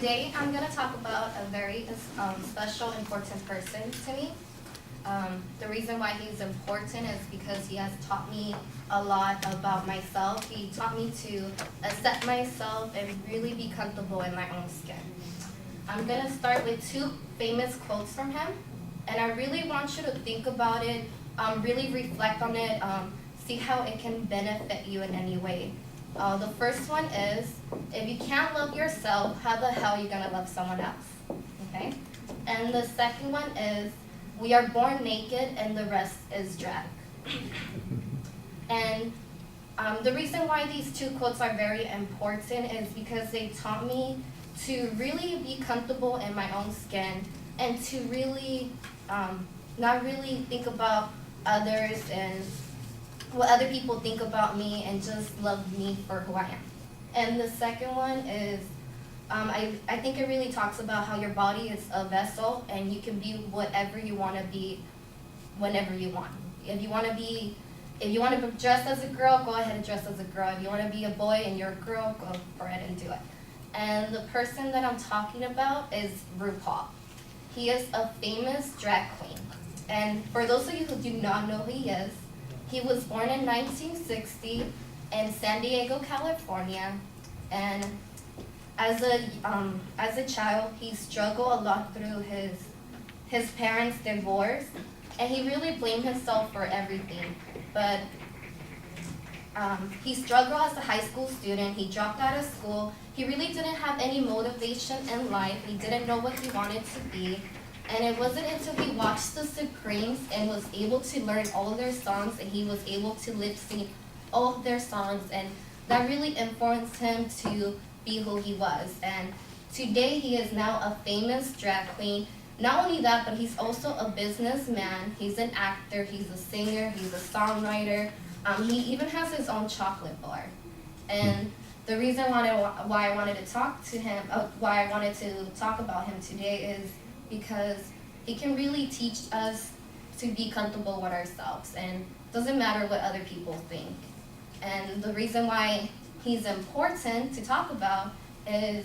Today I'm going to talk about a very special, important person to me. The reason why he's important is because he has taught me a lot about myself. He taught me to accept myself and really be comfortable in my own skin. I'm going to start with two famous quotes from him, and I really want you to think about it, really reflect on it, see how it can benefit you in any way. The first one is, if you can't love yourself, how the hell are you going to love someone else? Okay? And the second one is, we are born naked and the rest is drag. And the reason why these two quotes are very important is because they taught me to really be comfortable in my own skin and to really not really think about others and what other people think about me and just love me for who I am. And the second one is, I think it really talks about how your body is a vessel and you can be whatever you want to be whenever you want. If you want to dress as a girl, go ahead and dress as a girl. If you want to be a boy and you're a girl, go for ahead and do it. And the person that I'm talking about is RuPaul. He is a famous drag queen. And for those of you who do not know who he is, he was born in 1960 in San Diego, California, and as a child, he struggled a lot through his parents' divorce, and he really blamed himself for everything. But he struggled as a high school student. He dropped out of school. He really didn't have any motivation in life. He didn't know what he wanted to be. And it wasn't until he watched the Supremes and was able to learn all their songs, and he was able to lip sync all of their songs, and that really influenced him to be who he was. And today he is now a famous drag queen. Not only that, but he's also a businessman. He's an actor, he's a singer, he's a songwriter. He even has his own chocolate bar. And the reason why I wanted to talk to him, why I wanted to talk about him today is because he can really teach us to be comfortable with ourselves, and it doesn't matter what other people think. And the reason why he's important to talk about is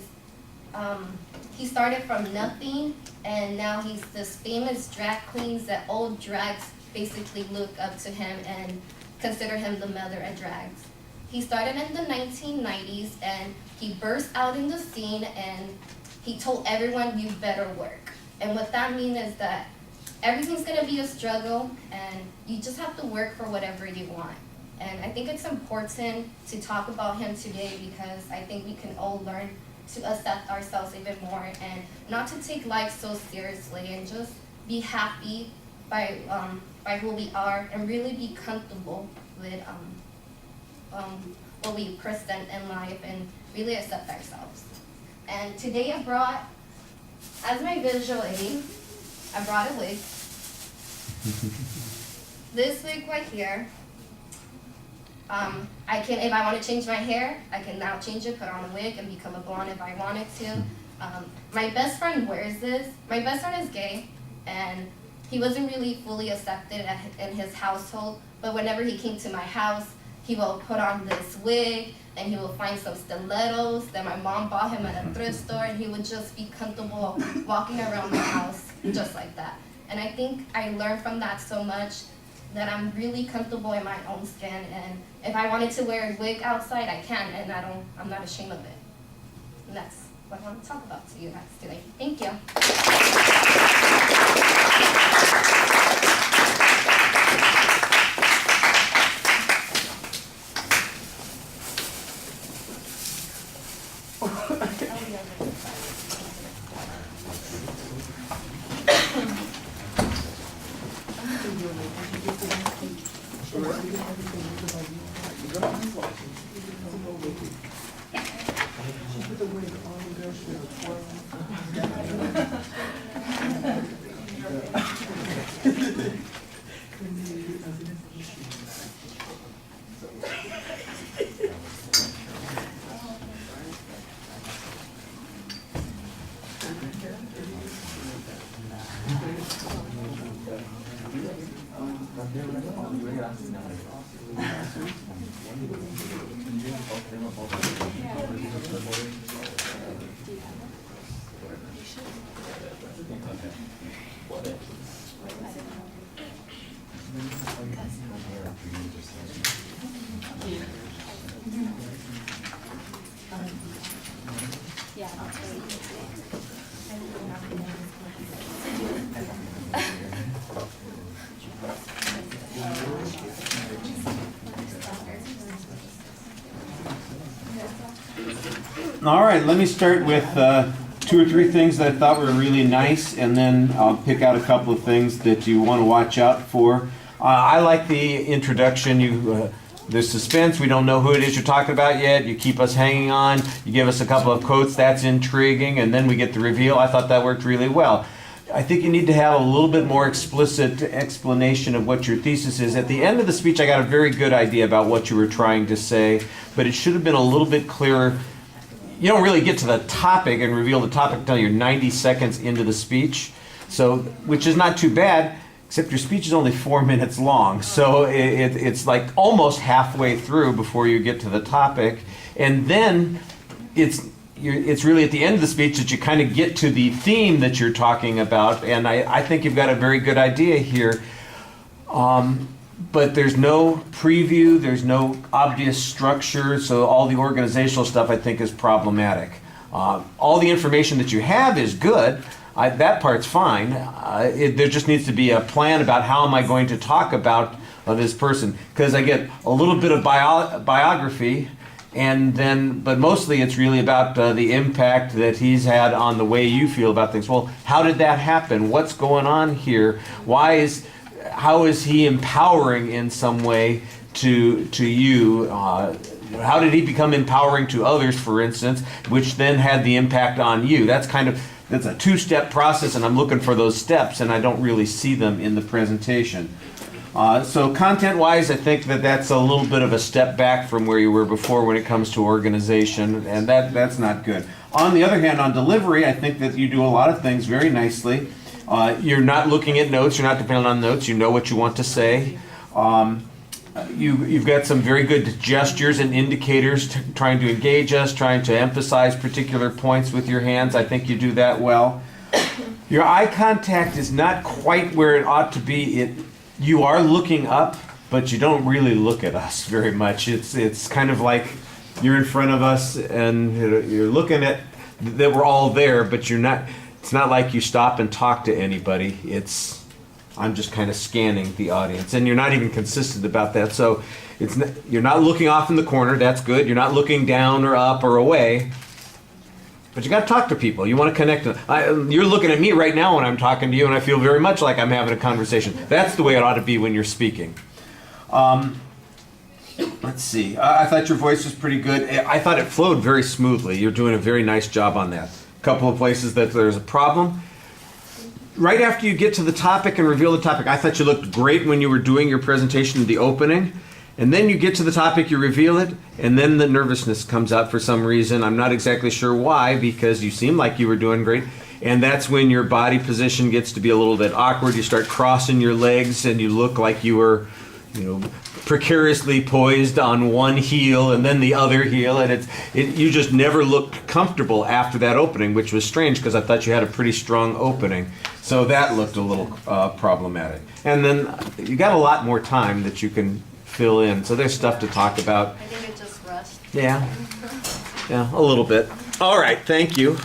he started from nothing, and now he's this famous drag queens that all drags basically look up to him and consider him the mother of drags. He started in the 1990s, and he burst out in the scene, and he told everyone, you better work. And what that means is that everything's going to be a struggle, and you just have to work for whatever you want. And I think it's important to talk about him today because I think we can all learn to accept ourselves even more and not to take life so seriously, and just be happy by who we are and really be comfortable with what we present in life and really accept ourselves. And today I brought, as my visual aid, I brought a wig. This wig right here, if I want to change my hair, I can now change it, put on a wig, and become a blonde if I wanted to. My best friend wears this. My best friend is gay, and he wasn't really fully accepted in his household, but whenever he came to my house, he will put on this wig, and he will find some stilettos that my mom bought him at a thrift store, and he would just be comfortable walking around my house just like that. And I think I learned from that so much that I'm really comfortable in my own skin, and if I wanted to wear a wig outside, I can, and I'm not ashamed of it. And that's what I want to talk about to you guys today. Thank you. Yeah, I'll tell you. All right, let me start with 2 or 3 things that I thought were really nice, and then I'll pick out a couple of things that you want to watch out for. I like the introduction. There's suspense. We don't know who it is you're talking about yet. You keep us hanging on. You give us a couple of quotes. That's intriguing, and then we get the reveal. I thought that worked really well. I think you need to have a little bit more explicit explanation of what your thesis is. At the end of the speech, I got a very good idea about what you were trying to say, but it should have been a little bit clearer. You don't really get to the topic and reveal the topic until you're 90 seconds into the speech, so which is not too bad, except your speech is only 4 minutes long. So it's like almost halfway through before you get to the topic, and then it's really at the end of the speech that you kind of get to the theme that you're talking about, and I think you've got a very good idea here. But there's no preview, there's no obvious structure, so all the organizational stuff I think is problematic. All the information that you have is good, that part's fine. There just needs to be a plan about how am I going to talk about this person, because I get a little bit of biography, and then, but mostly it's really about the impact that he's had on the way you feel about things. Well, how did that happen? What's going on here? How is he empowering in some way to you? How did he become empowering to others, for instance, which then had the impact on you? That's a 2-step process, and I'm looking for those steps, and I don't really see them in the presentation. So content-wise, I think that's a little bit of a step back from where you were before when it comes to organization, and that's not good. On the other hand, on delivery, I think that you do a lot of things very nicely. You're not looking at notes, you're not dependent on notes, you know what you want to say. You've got some very good gestures and indicators trying to engage us, trying to emphasize particular points with your hands. I think you do that well. Your eye contact is not quite where it ought to be. You are looking up, but you don't really look at us very much. It's kind of like you're in front of us and you're looking at that we're all there, but you're not. It's not like you stop and talk to anybody. I'm just kind of scanning the audience, and you're not even consistent about that. So you're not looking off in the corner. That's good. You're not looking down or up or away. But you got to talk to people. You want to connect. You're looking at me right now when I'm talking to you, and I feel very much like I'm having a conversation. That's the way it ought to be when you're speaking. Let's see. I thought your voice was pretty good. I thought it flowed very smoothly. You're doing a very nice job on that. Couple of places that there's a problem. Right after you get to the topic and reveal the topic, I thought you looked great when you were doing your presentation in the opening, and then you get to the topic, you reveal it, and then the nervousness comes out for some reason. I'm not exactly sure why, because you seem like you were doing great, and that's when your body position gets to be a little bit awkward. You start crossing your legs and you look like you were, precariously poised on one heel and then the other heel, and you just never looked comfortable after that opening, which was strange because I thought you had a pretty strong opening. So that looked a little problematic. And then you got a lot more time that you can fill in, so there's stuff to talk about. I think it just rushed. Yeah, a little bit. All right, thank you.